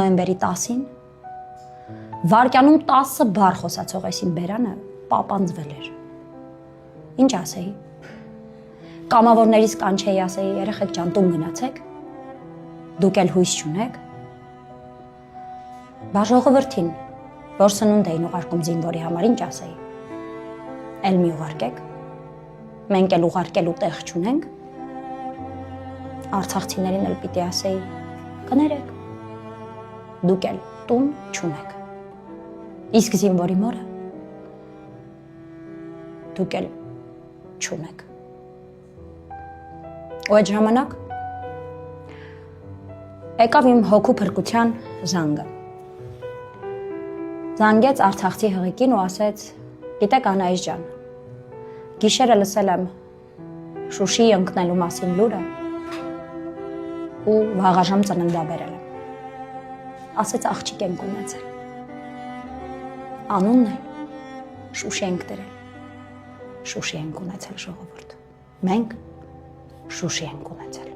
Նոյեմբերի 10-ին վարկյանում 10 բառ խոսացող այսին Բերանը պապանձվել էր։ Ինչ ասեի։ Կամավորներից կանչեի ասեի, երեխեք ջան, տուն գնացեք։ Դուք էլ հույս չունեք։ Բա ժողովրդին, որ սնունդ էին ուղարկում զինվորի համար, ինչ ասեի։ Էլ մի ուղարկեք։ Մենք էլ ուղարկելու տեղ չունենք։ Արցախցիներին էլ պիտի ասեի, կներեք։ Դուք էլ տուն չունեք։ Իսկ զինվորի մորը դուք էլ չունեք։ Ու այդ ժամանակ եկավ իմ հոգու փրկության զանգը։ Զանգեց արցախցի հղիկին ու ասեց. գիտեք Անահիս ջան, գիշերը լսել եմ Շուշիի ընկնելու մասին լուրը ու վաղաժամ ծննդաբերել եմ։ Ասեց աղջիկ ենք ունեցել։ Անունն էլ Շուշի ենք դրել։ Շուշի ենք ունեցել ժողովուրդ։ Մենք Շուշի ենք ունեցել։